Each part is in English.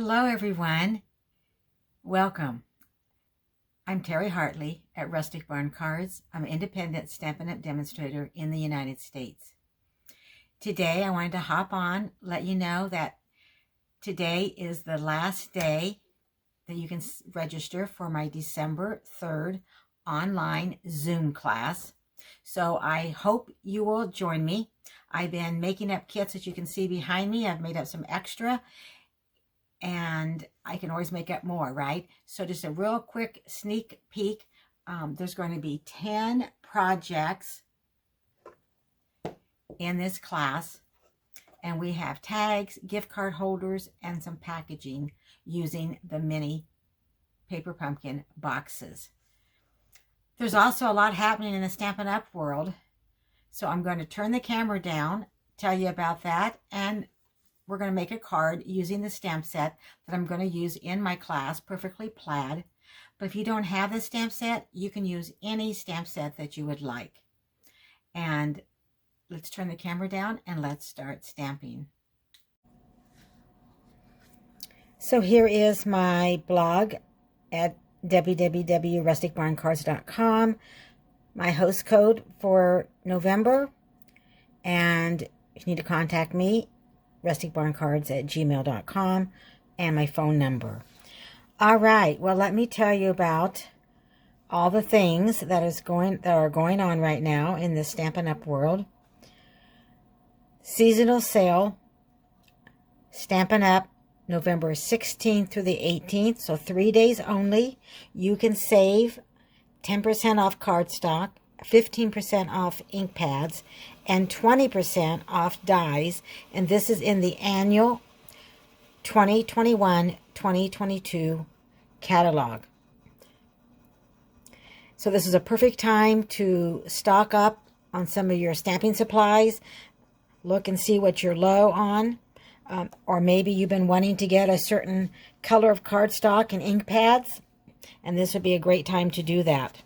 Hello everyone. Welcome. I'm Terry Hartley at Rustic Barn Cards. I'm an independent Stampin' demonstrator in the United States. Today I wanted to hop on, let you know that today is the last day that you can register for my December 3rd online Zoom class. So I hope you will join me. I've been making up kits that you can see behind me. I've made up some extra, and I can always make up more, right? So just a real quick sneak peek. There's going to be 10 projects in this class, and we have tags, gift card holders, and some packaging using the mini paper pumpkin boxes. There's also a lot happening in the Stampin' Up! World, so I'm going to turn the camera down, tell you about that, and we're going to make a card using the stamp set that I'm going to use in my class, Perfectly Plaid. But if you don't have the stamp set, you can use any stamp set that you would like. And let's turn the camera down and let's start stamping. So here is my blog at www.rusticbarncards.com, my host code for November, and if you need to contact me, rusticbarncards@gmail.com, and my phone number. All right, well, let me tell you about all the things that are going on right now in the Stampin' Up! World. Seasonal sale, Stampin' Up! November 16th through the 18th, so 3 days only. You can save 10% off cardstock, 15% off ink pads, and 20% off dies, and this is in the annual 2021-2022 catalog. So this is a perfect time to stock up on some of your stamping supplies. Look and see what you're low on, or maybe you've been wanting to get a certain color of cardstock and ink pads, and this would be a great time to do that.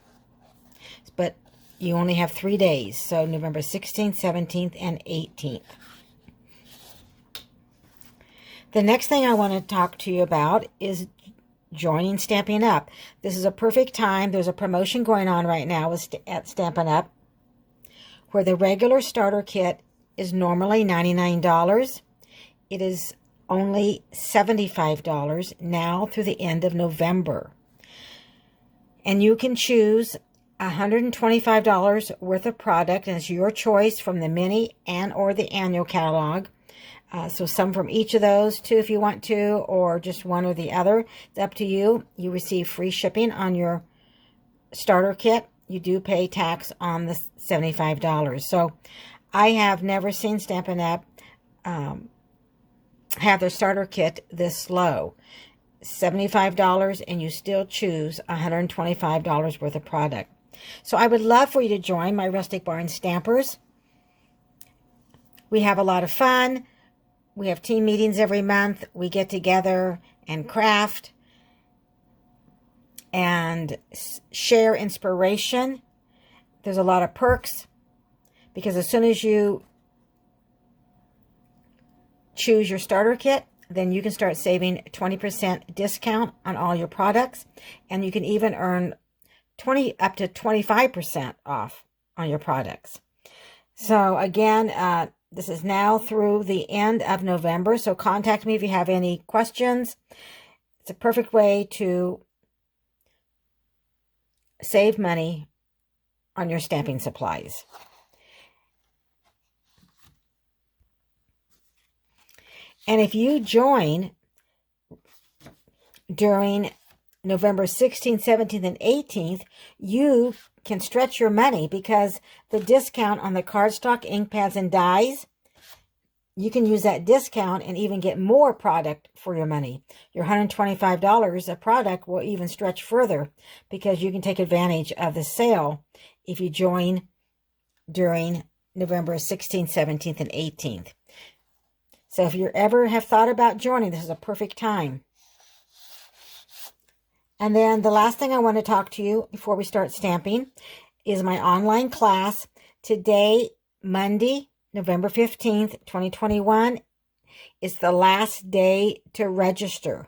But you only have 3 days, so November 16th, 17th, and 18th. The next thing I want to talk to you about is joining Stampin' Up! This is a perfect time. There's a promotion going on right now at Stampin' Up! Where the regular starter kit is normally $99. It is only $75 now through the end of November. And you can choose $125 worth of product, and it's your choice from the mini and or the annual catalog. So some from each of those two if you want to, or just one or the other. It's up to you. You receive free shipping on your starter kit. You do pay tax on the $75. So I have never seen Stampin' Up! Have their starter kit this low. $75, and you still choose $125 worth of product. So I would love for you to join my Rustic Barn Stampers. We have a lot of fun. We have team meetings every month. We get together and craft and share inspiration. There's a lot of perks, because as soon as you choose your starter kit, then you can start saving 20% discount on all your products, and you can even earn up to 25% off on your products. So again, this is now through the end of November, so contact me if you have any questions. It's a perfect way to save money on your stamping supplies. And if you join during November 16th, 17th, and 18th, you can stretch your money, because the discount on the cardstock, ink pads, and dies, you can use that discount and even get more product for your money. Your $125 of product will even stretch further, because you can take advantage of the sale if you join during November 16th, 17th, and 18th. So if you ever have thought about joining, this is a perfect time. And then the last thing I want to talk to you before we start stamping is my online class. Today, Monday, November 15th, 2021, It's the last day to register.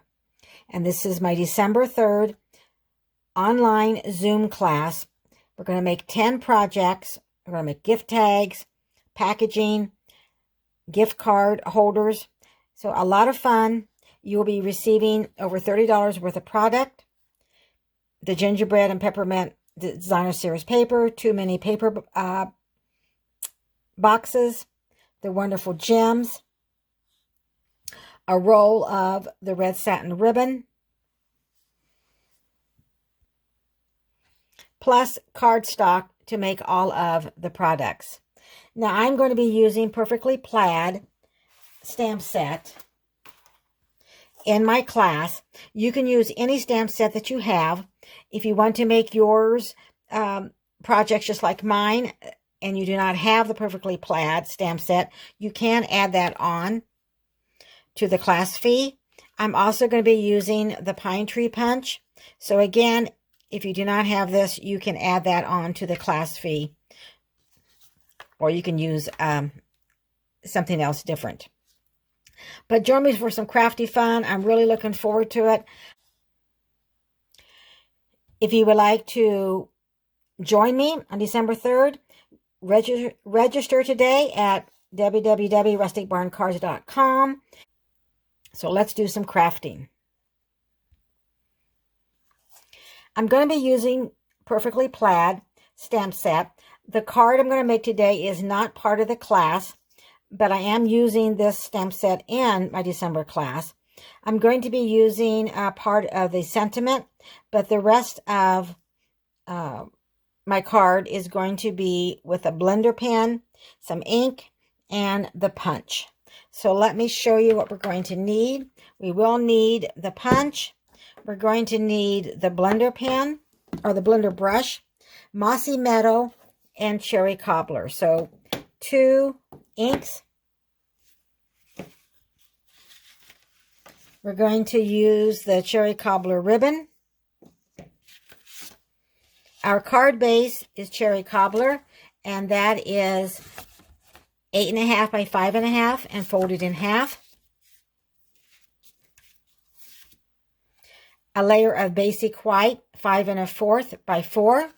And this is my December 3rd online Zoom class. We're going to make 10 projects. We're going to make gift tags, packaging, gift card holders. So a lot of fun. You will be receiving over $30 worth of product. The gingerbread and peppermint designer series paper, 2 mini paper boxes, the wonderful gems, a roll of the red satin ribbon, plus cardstock to make all of the products. Now I'm going to be using Perfectly Plaid stamp set in my class. You can use any stamp set that you have. If you want to make yours projects just like mine and you do not have the Perfectly Plaid stamp set, you can add that on to the class fee. I'm also going to be using the Pine Tree Punch. So again, if you do not have this, you can add that on to the class fee. Or you can use something else different. But join me for some crafty fun. I'm really looking forward to it. If you would like to join me on December 3rd, register today at www.rusticbarncards.com. So let's do some crafting. I'm going to be using Perfectly Plaid stamp set. The card I'm going to make today is not part of the class, but I am using this stamp set in my December class. I'm going to be using part of the sentiment, but the rest of my card is going to be with a blender pen, some ink, and the punch. So let me show you what we're going to need. We will need the punch. We're going to need the blender pen, or the blender brush, Mossy Meadow, and Cherry Cobbler. So 2 inks. We're going to use the Cherry Cobbler ribbon. Our card base is Cherry Cobbler, and that is 8.5 by 5.5 and folded in half. A layer of basic white, 5 1/4 by 4.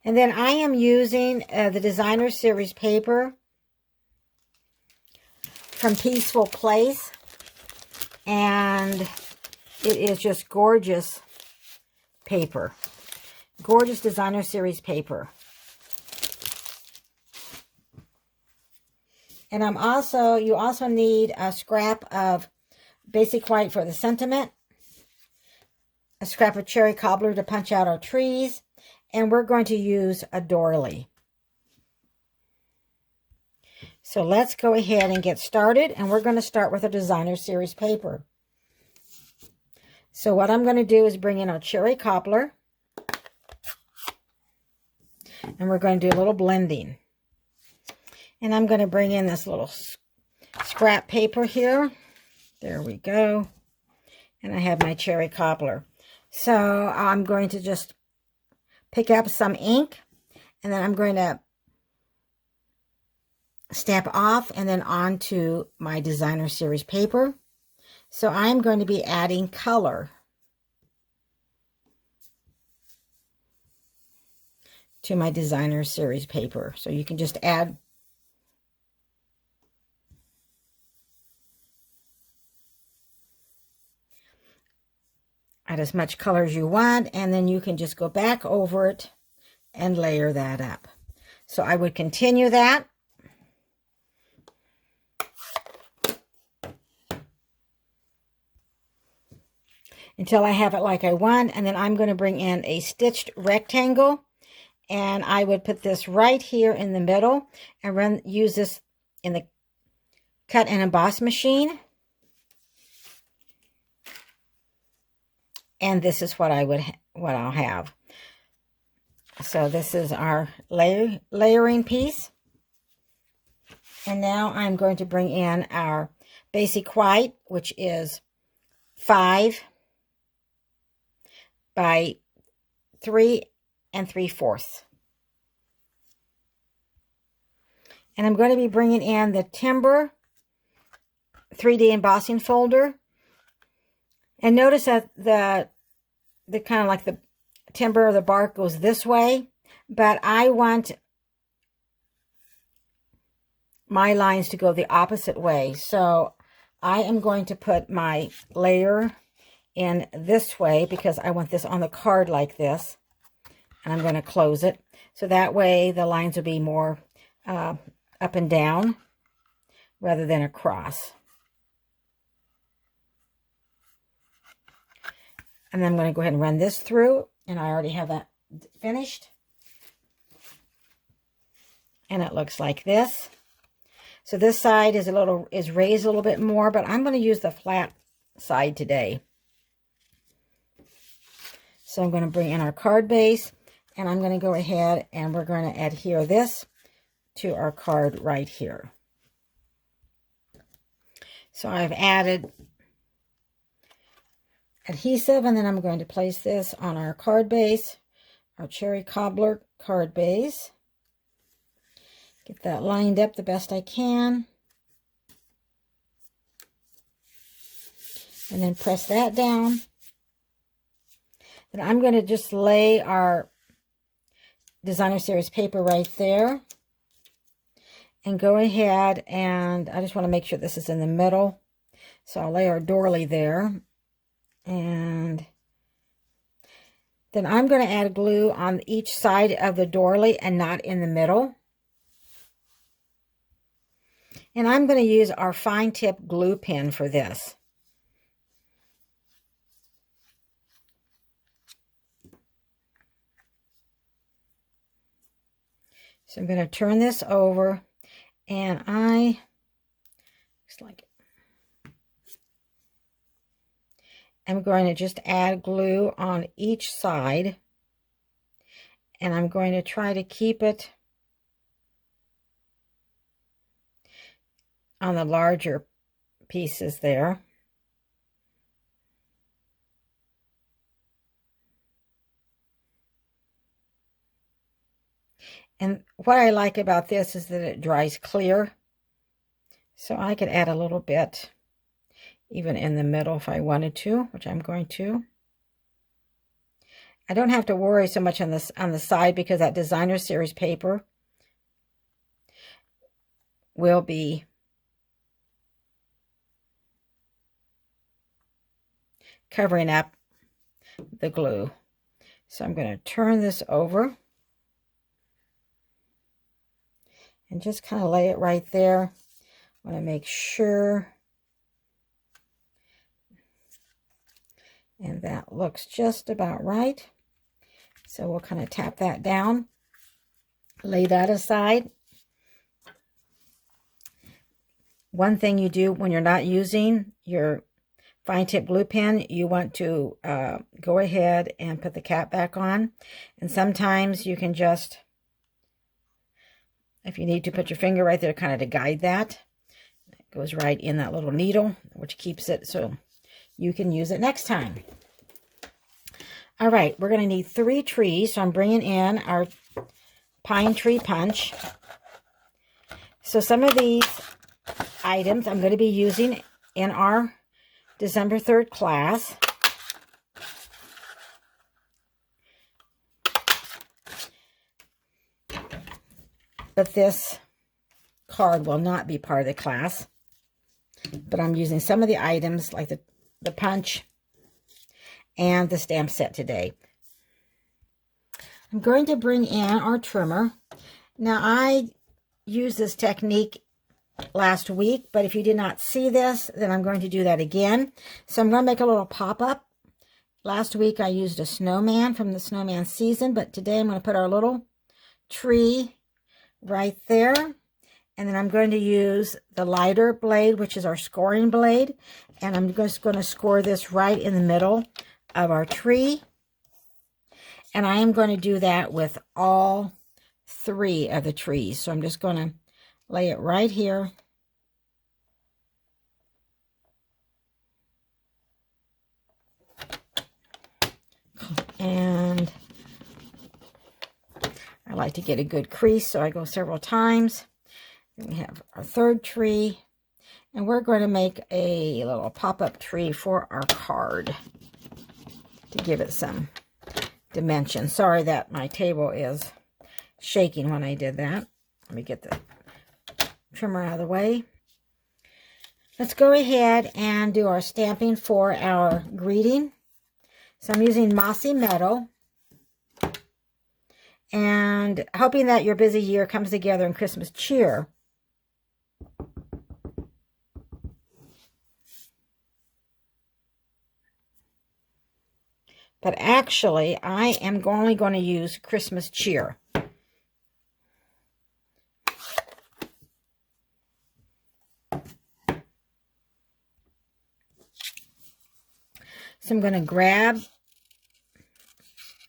And then I am using the designer series paper from Peaceful Place, and it is just gorgeous paper. Gorgeous designer series paper. And you also need a scrap of basic white for the sentiment, a scrap of Cherry Cobbler to punch out our trees, and we're going to use a doily. So let's go ahead and get started, and we're going to start with a designer series paper. So what I'm going to do is bring in our Cherry Cobbler, and we're going to do a little blending. And I'm going to bring in this little scrap paper here. There we go. And I have my Cherry Cobbler. So I'm going to just pick up some ink, and then I'm going to stamp off and then onto my designer series paper. So I'm going to be adding color to my designer series paper. So you can just add as much color as you want, and then you can just go back over it and layer that up. So I would continue that. Until I have it like I want, and then I'm going to bring in a stitched rectangle, and I would put this right here in the middle and use this in the cut and emboss machine. And this is what I'll have. So this is our layering piece. And now I'm going to bring in our basic white, which is 5 by 3 3/4. And I'm going to be bringing in the Timber 3D embossing folder. And notice that the kind of like the timber or the bark goes this way, but I want my lines to go the opposite way. So I am going to put my layer in this way because I want this on the card like this. And I'm going to close it. So that way the lines will be more up and down rather than across. And then I'm going to go ahead and run this through. And I already have that finished. And it looks like this. So this side is raised a little bit more, but I'm going to use the flat side today. So I'm going to bring in our card base, and I'm going to go ahead and we're going to adhere this to our card right here. So I've added adhesive, and then I'm going to place this on our card base, our cherry cobbler card base. Get that lined up the best I can. And then press that down. Then I'm going to just lay our Designer Series paper right there. And go ahead and I just want to make sure this is in the middle. So I'll lay our doily there. And then I'm going to add glue on each side of the doily and not in the middle. And I'm going to use our fine tip glue pen for this. So I'm going to turn this over, and looks like I'm going to just add glue on each side, and I'm going to try to keep it on the larger pieces there. And what I like about this is that it dries clear. So I could add a little bit even in the middle if I wanted to, which I'm going to. I don't have to worry so much on the side because that Designer Series paper will be covering up the glue. So I'm going to turn this over and just kind of lay it right there. I want to make sure. And that looks just about right. So we'll kind of tap that down, lay that aside. One thing you do when you're not using your fine tip glue pen, you want to go ahead and put the cap back on. And sometimes you can just, if you need to, put your finger right there kind of to guide that. It goes right in that little needle, which keeps it so you can use it next time. All right, we're going to need 3 trees. So I'm bringing in our pine tree punch. So some of these items I'm going to be using in our December 3rd class. But this card will not be part of the class. But I'm using some of the items like the punch and the stamp set today. I'm going to bring in our trimmer. Now I used this technique last week, but if you did not see this, then I'm going to do that again. So I'm going to make a little pop-up. Last week I used a snowman from the snowman season, but today I'm going to put our little tree right there. And then I'm going to use the lighter blade, which is our scoring blade. And I'm just going to score this right in the middle of our tree. And I am going to do that with all 3 of the trees. So I'm just going to lay it right here. And I like to get a good crease, so I go several times. We have our third tree, and we're going to make a little pop-up tree for our card to give it some dimension. Sorry that my table is shaking when I did that. Let me get the trimmer out of the way. Let's go ahead and do our stamping for our greeting. So I'm using Mossy Meadow, and hoping that your busy year comes together in Christmas cheer. But actually, I am only going to use Christmas cheer. So I'm going to grab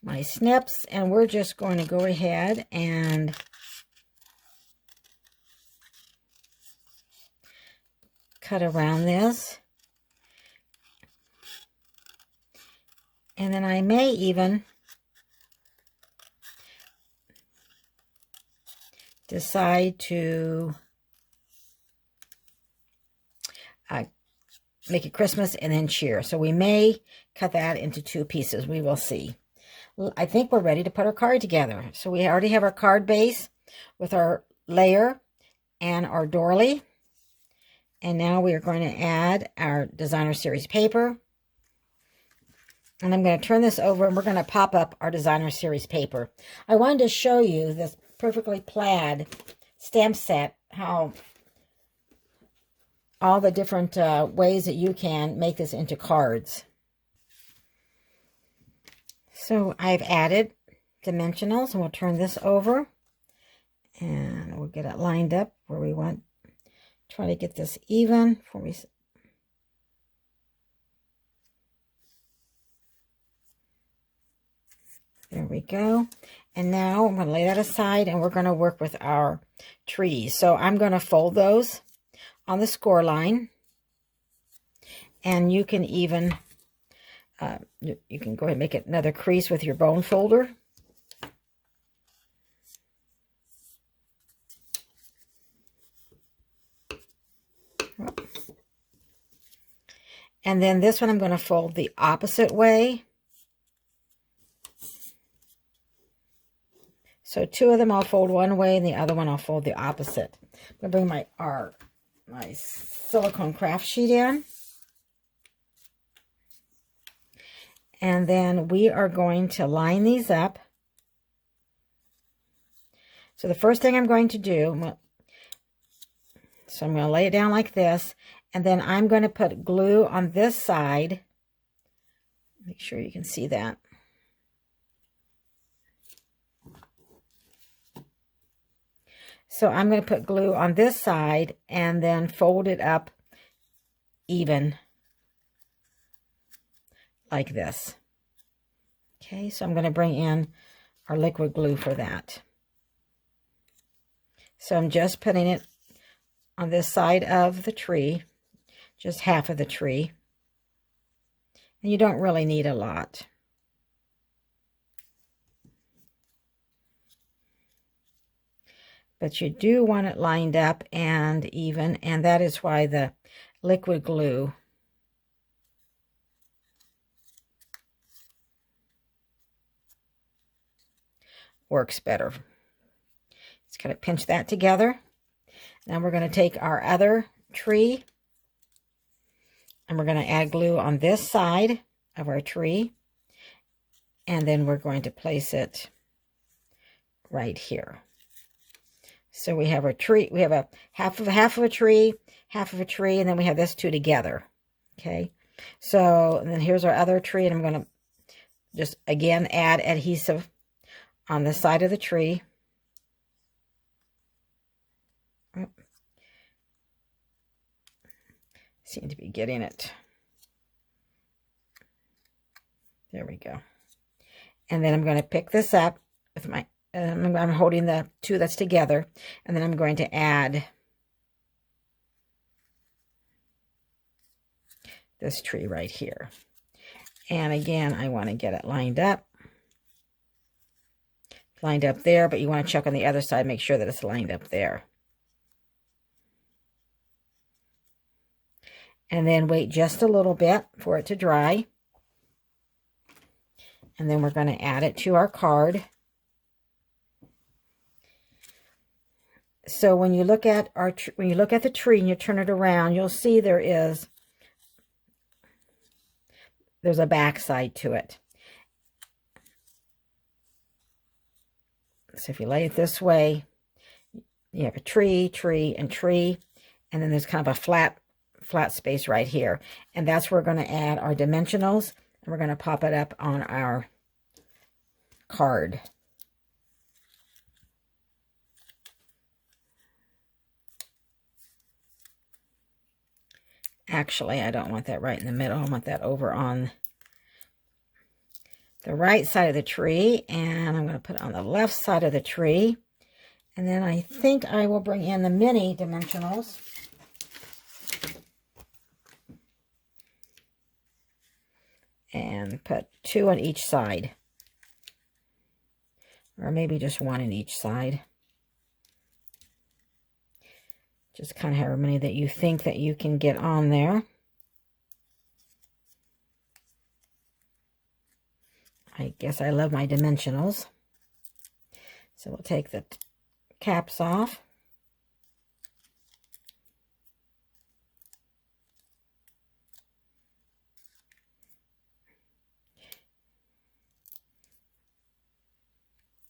my snips, and we're just going to go ahead and cut around this. And then I may even decide to make it Christmas and then cheer. So we may cut that into 2 pieces. We will see. I think we're ready to put our card together. So we already have our card base with our layer and our doily. And now we are going to add our designer series paper. And I'm going to turn this over, and we're going to pop up our designer series paper. I wanted to show you this Perfectly Plaid stamp set, how all the different ways that you can make this into cards. So I've added dimensionals, and we'll turn this over, and we'll get it lined up where we want. Try to get this even before we. There we go. And now I'm going to lay that aside, and we're going to work with our trees. So I'm going to fold those on the score line, and you can even you can go ahead and make it another crease with your bone folder. And then this one I'm going to fold the opposite way. So 2 of them I'll fold one way, and the other one I'll fold the opposite. I'm going to bring my silicone craft sheet in. And then we are going to line these up. So the first thing I'm going to do, so I'm going to lay it down like this, and then I'm going to put glue on this side. Make sure you can see that. So I'm going to put glue on this side and then fold it up even like this. Okay, so I'm going to bring in our liquid glue for that. So I'm just putting it on this side of the tree, just half of the tree. And you don't really need a lot. But you do want it lined up and even, and that is why the liquid glue works better. Just kind of pinch that together. Now we're going to take our other tree, and we're going to add glue on this side of our tree, and then we're going to place it right here. So we have our tree, we have a half of a tree, and then we have this 2 together. Okay, so and then here's our other tree, and I'm going to just again add adhesive on the side of the tree. Seem to be getting it. There we go. And then I'm going to pick this up with my, I'm holding the 2 that's together, and then I'm going to add this tree right here. And again, I want to get it lined up. Lined up there, but you want to check on the other side, make sure that it's lined up there. and then wait just a little bit for it to dry. And then we're going to add it to our card. So when you look at the tree and you turn it around, you'll see there's a back side to it. So if you lay it this way, you have a tree, tree, and tree, and then there's kind of a flat space right here. And that's where we're going to add our dimensionals, and we're going to pop it up on our card. Actually, I don't want that right in the middle. I want that over on the right side of the tree, and I'm going to put it on the left side of the tree. And then I think I will bring in the mini dimensionals. And put 2 on each side. Or maybe just 1 on each side. Just kind of however many that you think that you can get on there. I guess I love my dimensionals. So we'll take the caps off.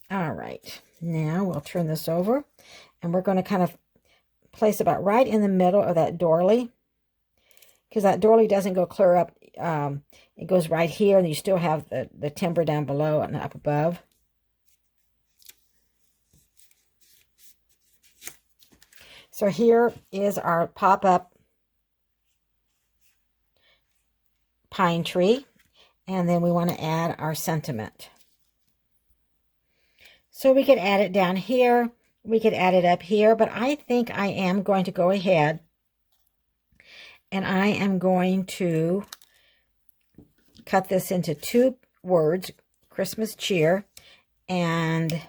All right, now we'll turn this over, and we're going to kind of place about right in the middle of that doily, because that doily doesn't go clear up. It goes right here, and you still have the timber down below and up above. So here is our pop-up pine tree, and then we want to add our sentiment. So we could add it down here, we could add it up here, but I think I am going to go ahead and I am going to cut this into 2 words, Christmas cheer, and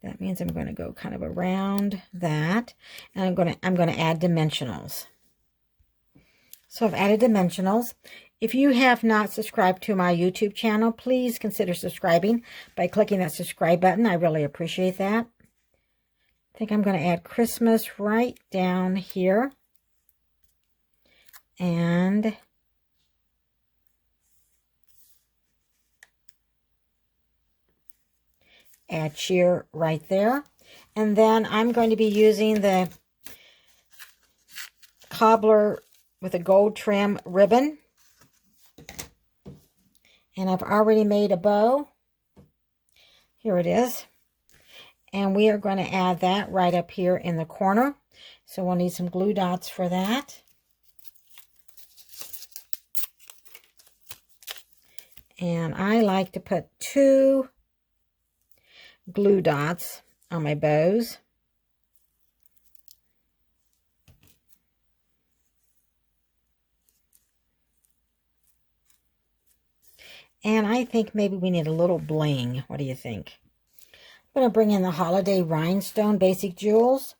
that means I'm going to go kind of around that, and I'm going to add dimensionals. So I've added dimensionals. If you have not subscribed to my YouTube channel, please consider subscribing by clicking that subscribe button. I really appreciate that. I think I'm going to add Christmas right down here. And add cheer right there. And then I'm going to be using the cobbler with a gold trim ribbon. And I've already made a bow. Here it is. And we are going to add that right up here in the corner. So we'll need some glue dots for that. And I like to put 2 glue dots on my bows. And I think maybe we need a little bling. What do you think? I'm going to bring in the Holiday Rhinestone Basic Jewels.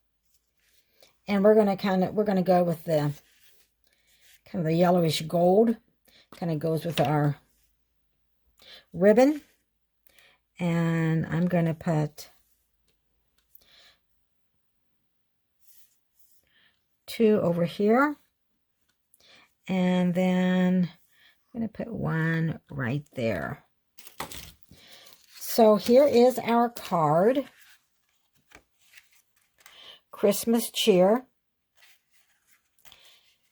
And we're going to go with the kind of the yellowish gold. Kind of goes with our ribbon. And I'm going to put 2 over here. And then I'm going to put 1 right there. So here is our card. Christmas cheer.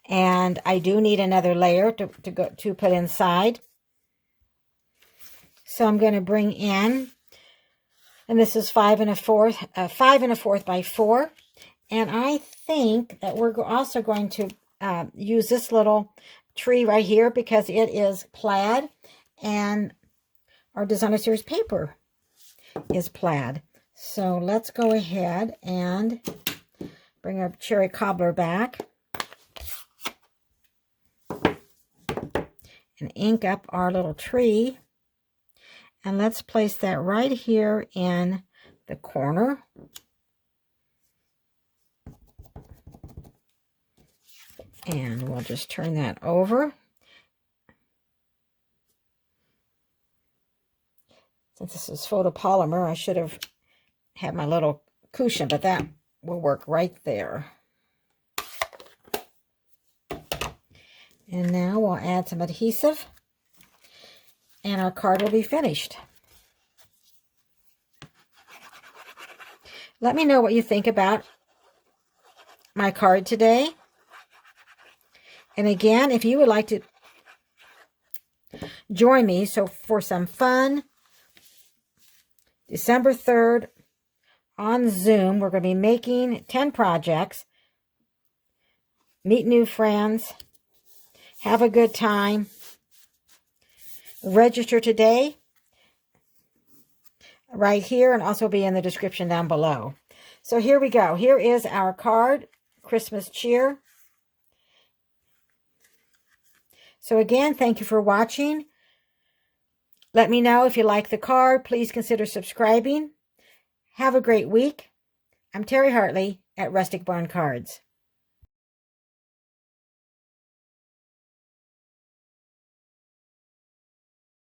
And I do need another layer to put inside. So I'm going to bring in, and this is 5 1/4 by 4. And I think that we're also going to use this little tree right here because it is plaid, and our designer series paper is plaid. So let's go ahead and bring our cherry cobbler back and ink up our little tree. And let's place that right here in the corner. And we'll just turn that over. Since this is photopolymer, I should have had my little cushion, but that will work right there. And now we'll add some adhesive, and our card will be finished. Let me know what you think about my card today. And again, if you would like to join me for some fun, December 3rd on Zoom, we're going to be making 10 projects, meet new friends, have a good time. Register today right here, and also be in the description down below. So here we go. Here is our card, Christmas cheer. So again, thank you for watching. Let me know if you like the card. Please consider subscribing. Have a great week. I'm Terry Hartley at Rustic Barn Cards.